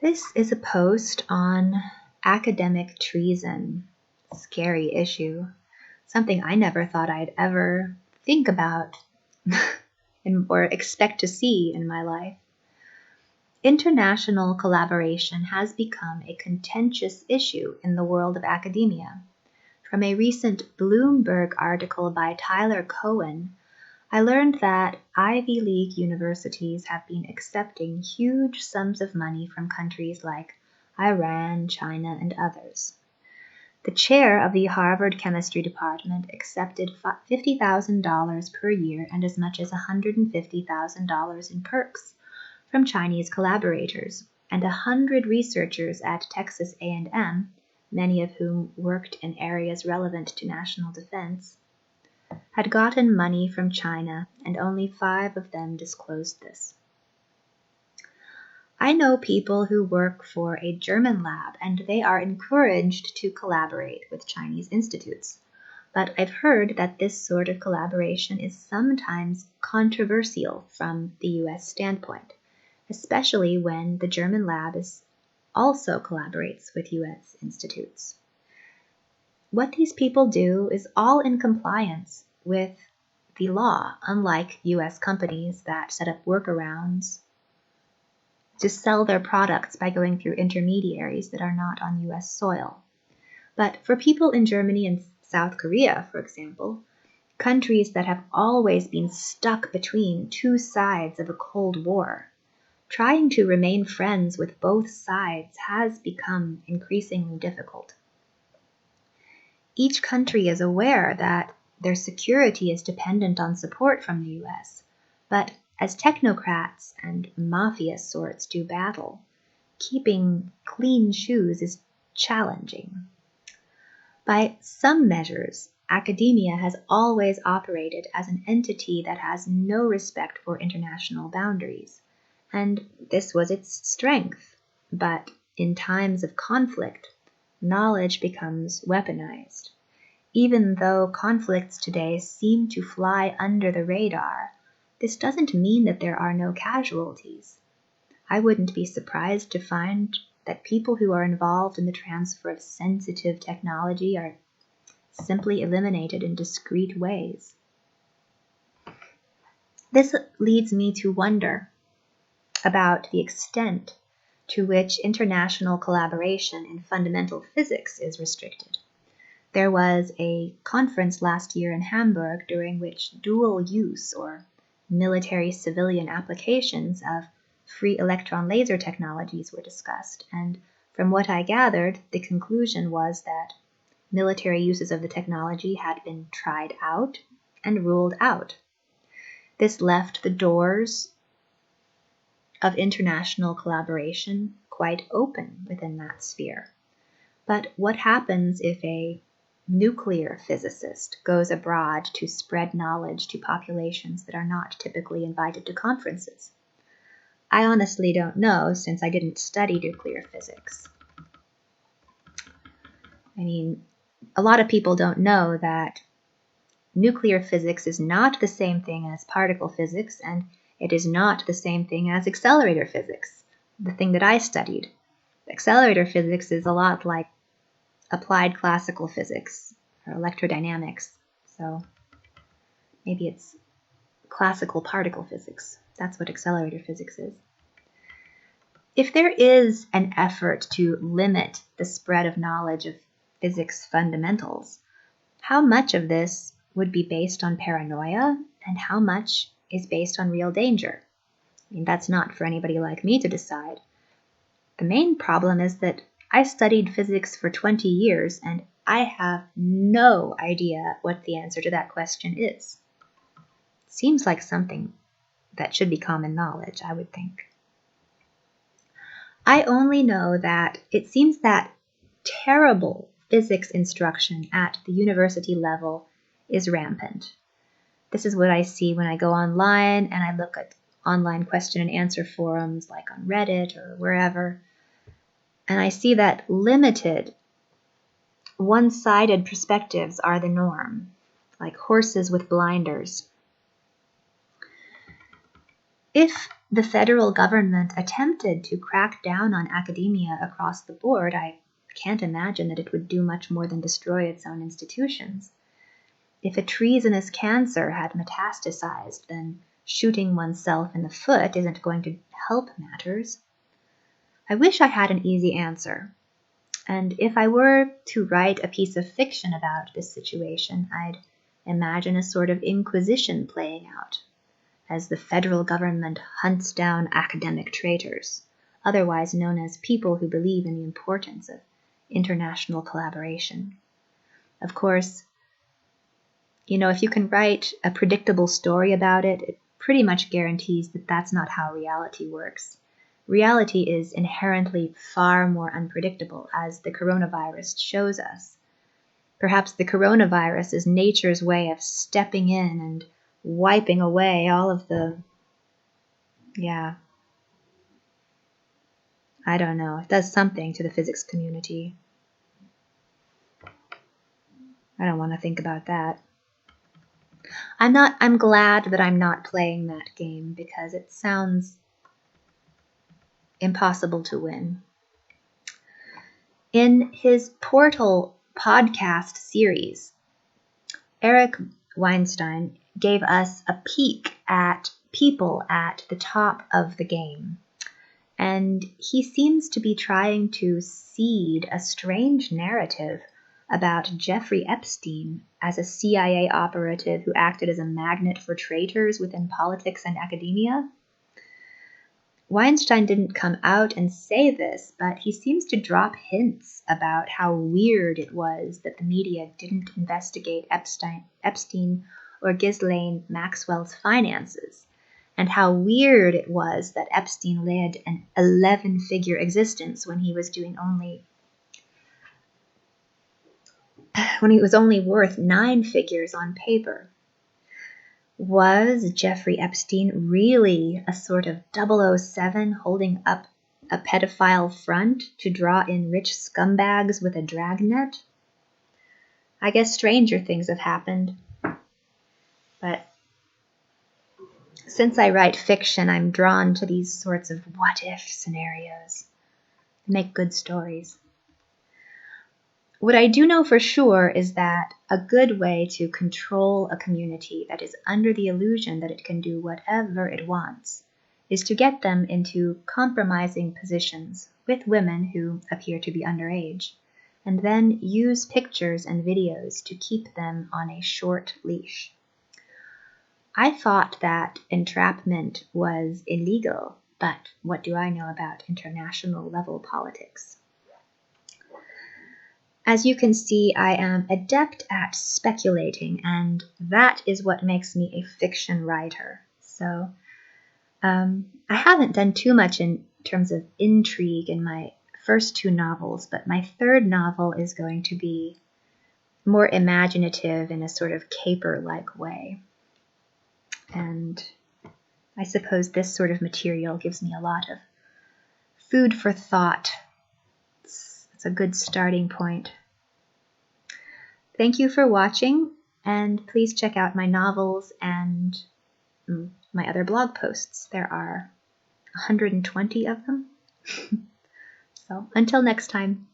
This is a post on academic treason. Scary issue. Something I never thought I'd ever think about or expect to see in my life. International collaboration has become a contentious issue in the world of academia. From a recent Bloomberg article by Tyler Cohen, I learned that Ivy League universities have been accepting huge sums of money from countries like Iran, China, and others. The chair of the Harvard Chemistry Department accepted $50,000 per year and as much as $150,000 in perks from Chinese collaborators, and 100 researchers at Texas A&M, many of whom worked in areas relevant to national defense, had gotten money from China, and only 5 of them disclosed this. I know people who work for a German lab, and they are encouraged to collaborate with Chinese institutes. But I've heard that this sort of collaboration is sometimes controversial from the US standpoint, especially when the German lab also collaborates with US institutes. What these people do is all in compliance with the law, unlike US companies that set up workarounds to sell their products by going through intermediaries that are not on US soil. But for people in Germany and South Korea, for example, countries that have always been stuck between two sides of a Cold War, trying to remain friends with both sides has become increasingly difficult. Each country is aware that their security is dependent on support from the US, but as technocrats and mafia sorts do battle, keeping clean shoes is challenging. By some measures, academia has always operated as an entity that has no respect for international boundaries, and this was its strength. But in times of conflict, knowledge becomes weaponized. Even though conflicts today seem to fly under the radar, this doesn't mean that there are no casualties. I wouldn't be surprised to find that people who are involved in the transfer of sensitive technology are simply eliminated in discreet ways. This leads me to wonder about the extent to which international collaboration in fundamental physics is restricted. There was a conference last year in Hamburg during which dual use or military-civilian applications of free electron laser technologies were discussed, and from what I gathered, the conclusion was that military uses of the technology had been tried out and ruled out. This left the doors of international collaboration quite open within that sphere. But what happens if a nuclear physicist goes abroad to spread knowledge to populations that are not typically invited to conferences? I honestly don't know, since I didn't study nuclear physics. I mean, a lot of people don't know that nuclear physics is not the same thing as particle physics, and it is not the same thing as accelerator physics, the thing that I studied. Accelerator physics is a lot like applied classical physics or electrodynamics, so maybe it's classical particle physics. That's what accelerator physics is. If there is an effort to limit the spread of knowledge of physics fundamentals, how much of this would be based on paranoia and how much is based on real danger? I mean, that's not for anybody like me to decide. The main problem is that I studied physics for 20 years and I have no idea what the answer to that question is. It seems like something that should be common knowledge, I would think. I only know that it seems that terrible physics instruction at the university level is rampant. This is what I see when I go online and I look at online question and answer forums like on Reddit or wherever, and I see that limited, one-sided perspectives are the norm, like horses with blinders. If the federal government attempted to crack down on academia across the board, I can't imagine that it would do much more than destroy its own institutions. If a treasonous cancer had metastasized, then shooting oneself in the foot isn't going to help matters. I wish I had an easy answer. And if I were to write a piece of fiction about this situation, I'd imagine a sort of inquisition playing out, as the federal government hunts down academic traitors, otherwise known as people who believe in the importance of international collaboration. Of course, if you can write a predictable story about it, it pretty much guarantees that that's not how reality works. Reality is inherently far more unpredictable, as the coronavirus shows us. Perhaps the coronavirus is nature's way of stepping in and wiping away all of the, I don't know, it does something to the physics community. I don't want to think about that. I'm glad that I'm not playing that game because it sounds impossible to win. In his Portal podcast series, Eric Weinstein gave us a peek at people at the top of the game. And he seems to be trying to seed a strange narrative about Jeffrey Epstein as a CIA operative who acted as a magnet for traitors within politics and academia. Weinstein didn't come out and say this, but he seems to drop hints about how weird it was that the media didn't investigate Epstein or Ghislaine Maxwell's finances, and how weird it was that Epstein led an 11-figure existence when he was only worth 9 figures on paper. Was Jeffrey Epstein really a sort of 007 holding up a pedophile front to draw in rich scumbags with a dragnet? I guess stranger things have happened. But since I write fiction, I'm drawn to these sorts of what-if scenarios. They make good stories. What I do know for sure is that a good way to control a community that is under the illusion that it can do whatever it wants is to get them into compromising positions with women who appear to be underage, and then use pictures and videos to keep them on a short leash. I thought that entrapment was illegal, but what do I know about international level politics? As you can see, I am adept at speculating, and that is what makes me a fiction writer. So I haven't done too much in terms of intrigue in my first 2 novels, but my 3rd novel is going to be more imaginative in a sort of caper-like way. And I suppose this sort of material gives me a lot of food for thought. It's a good starting point. Thank you for watching, and please check out my novels and my other blog posts. There are 120 of them. So until next time.